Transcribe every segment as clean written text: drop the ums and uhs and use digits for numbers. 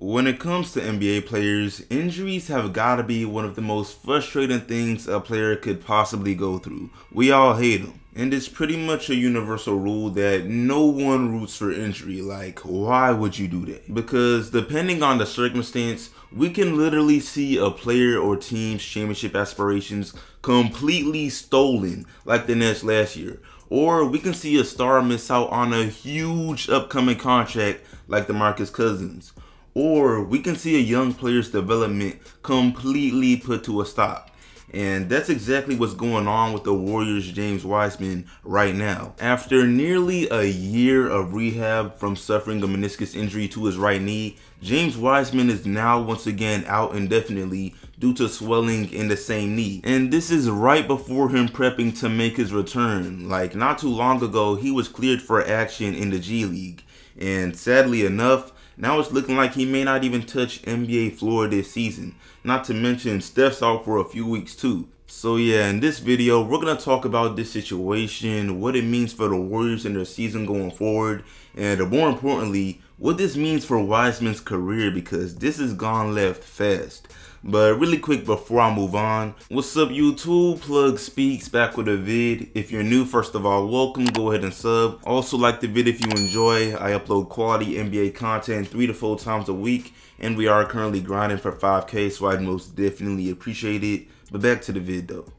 When it comes to NBA players, injuries have got to be one of the most frustrating things a player could possibly go through. We all hate them. And it's pretty much a universal rule that no one roots for injury. Like, why would you do that? Because depending on the circumstance, we can literally see a player or team's championship aspirations completely stolen, like the Nets last year. Or we can see a star miss out on a huge upcoming contract like DeMarcus Cousins. Or we can see a young player's development completely put to a stop. And that's exactly what's going on with the Warriors' James Wiseman right now. After nearly a year of rehab from suffering a meniscus injury to his right knee, James Wiseman is now once again out indefinitely due to swelling in the same knee. And this is right before him prepping to make his return. Like, not too long ago, he was cleared for action in the G League. And sadly enough, now it's looking like he may not even touch NBA floor this season. Not to mention Steph's out for a few weeks too. So yeah, in this video, we're going to talk about this situation, what it means for the Warriors in their season going forward, and more importantly, what this means for Wiseman's career, because this has gone left fast. But really quick before I move on, what's up YouTube? Plug Speaks back with a vid. If you're new, first of all, welcome, go ahead and sub. Also like the vid if you enjoy. I upload quality NBA content 3 to 4 times a week, and we are currently grinding for 5K, so I'd most definitely appreciate it. But back to the vid though.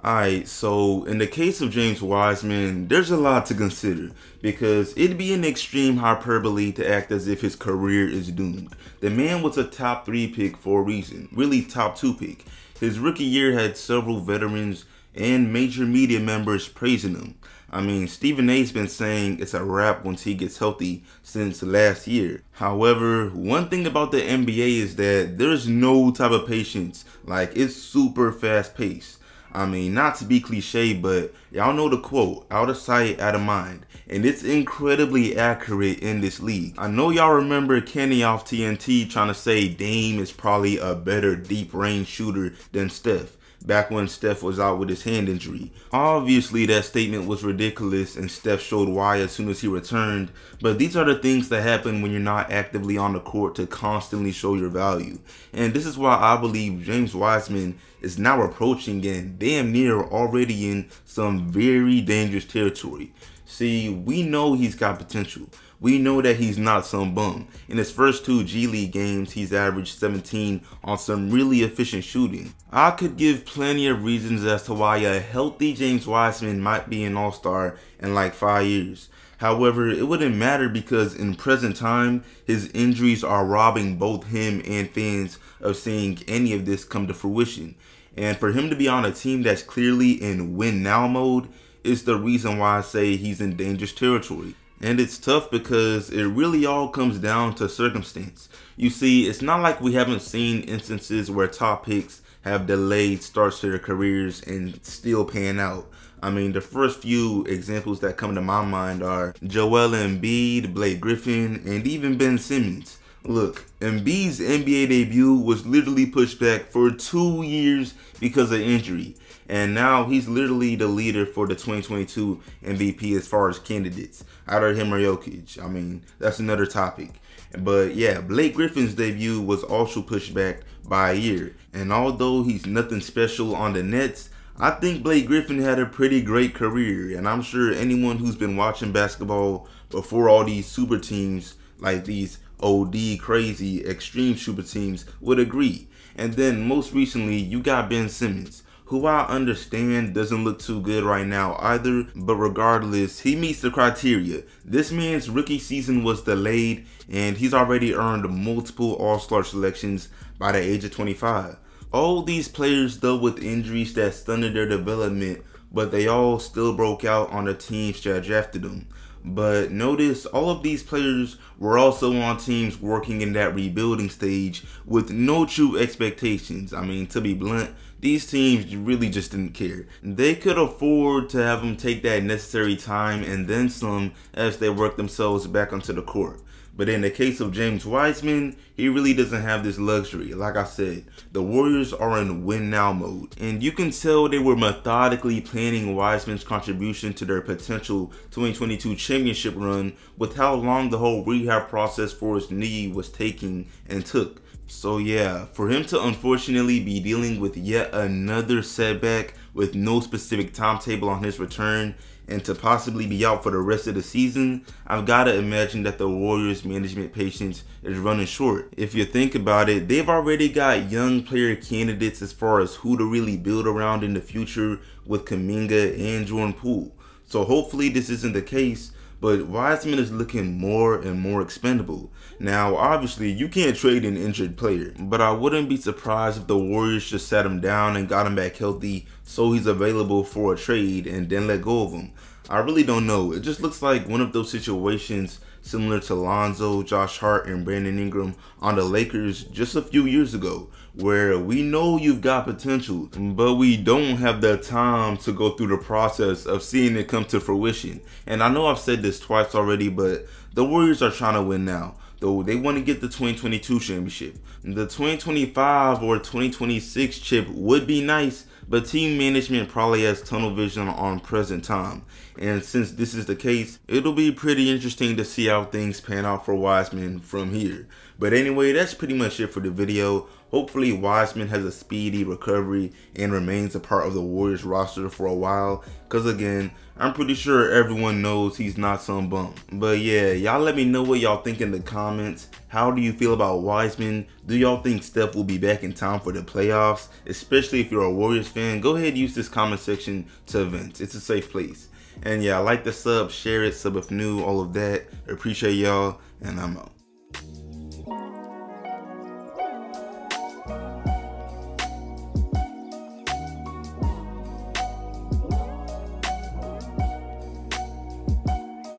Alright, so in the case of James Wiseman, there's a lot to consider because it'd be an extreme hyperbole to act as if his career is doomed. The man was a top 3 pick for a reason, really top 2 pick. His rookie year had several veterans and major media members praising him. I mean, Stephen A's been saying it's a wrap once he gets healthy since last year. However, one thing about the NBA is that there's no type of patience. Like, it's super fast paced. I mean, not to be cliche, but y'all know the quote, out of sight, out of mind. And it's incredibly accurate in this league. I know y'all remember Kenny off TNT trying to say Dame is probably a better deep range shooter than Steph, back when Steph was out with his hand injury. Obviously that statement was ridiculous and Steph showed why as soon as he returned, but these are the things that happen when you're not actively on the court to constantly show your value. And this is why I believe James Wiseman is now approaching and damn near already in some very dangerous territory. See, we know he's got potential. We know that he's not some bum. In his first 2 G League games, he's averaged 17 on some really efficient shooting. I could give plenty of reasons as to why a healthy James Wiseman might be an all-star in like 5 years. However, it wouldn't matter because in present time, his injuries are robbing both him and fans of seeing any of this come to fruition. And for him to be on a team that's clearly in win now mode is the reason why I say he's in dangerous territory. And it's tough because it really all comes down to circumstance. You see, it's not like we haven't seen instances where top picks have delayed starts to their careers and still pan out. I mean, the first few examples that come to my mind are Joel Embiid, Blake Griffin, and even Ben Simmons. Look, Embiid's NBA debut was literally pushed back for 2 years because of injury. And now he's literally the leader for the 2022 MVP as far as candidates. Either him or Jokic. I mean, that's another topic. But yeah, Blake Griffin's debut was also pushed back by a year. And although he's nothing special on the Nets, I think Blake Griffin had a pretty great career. And I'm sure anyone who's been watching basketball before all these super teams, like these OD crazy extreme super teams, would agree. And then most recently, you got Ben Simmons, who I understand doesn't look too good right now either, but regardless, he meets the criteria. This man's rookie season was delayed, and he's already earned multiple All-Star selections by the age of 25. All these players dealt with injuries that stunted their development, but they all still broke out on the teams that drafted them. But notice all of these players were also on teams working in that rebuilding stage with no true expectations. I mean, to be blunt, these teams really just didn't care. They could afford to have them take that necessary time and then some as they work themselves back onto the court. But in the case of James Wiseman, he really doesn't have this luxury. Like I said, the Warriors are in win now mode. And you can tell they were methodically planning Wiseman's contribution to their potential 2022 championship run with how long the whole rehab process for his knee was taking and took. So yeah, for him to unfortunately be dealing with yet another setback with no specific timetable on his return, and to possibly be out for the rest of the season, I've got to imagine that the Warriors management patience is running short. If you think about it, they've already got young player candidates as far as who to really build around in the future with Kuminga and Jordan Poole. So hopefully this isn't the case, but Wiseman is looking more and more expendable. Now, obviously, you can't trade an injured player, but I wouldn't be surprised if the Warriors just sat him down and got him back healthy so he's available for a trade and then let go of him. I really don't know. It just looks like one of those situations similar to Lonzo, Josh Hart, and Brandon Ingram on the Lakers just a few years ago, where we know you've got potential, but we don't have the time to go through the process of seeing it come to fruition. And I know I've said this twice already, but the Warriors are trying to win now. Though they want to get the 2022 championship. The 2025 or 2026 chip would be nice, but team management probably has tunnel vision on present time. And since this is the case, it'll be pretty interesting to see how things pan out for Wiseman from here. But anyway, that's pretty much it for the video. Hopefully Wiseman has a speedy recovery and remains a part of the Warriors roster for a while, because again, I'm pretty sure everyone knows he's not some bum. But yeah, y'all let me know what y'all think in the comments. How do you feel about Wiseman? Do y'all think Steph will be back in time for the playoffs? Especially if you're a Warriors fan, go ahead and use this comment section to vent. It's a safe place. And yeah, like the sub, share it, sub if new, all of that. Appreciate y'all, and I'm out.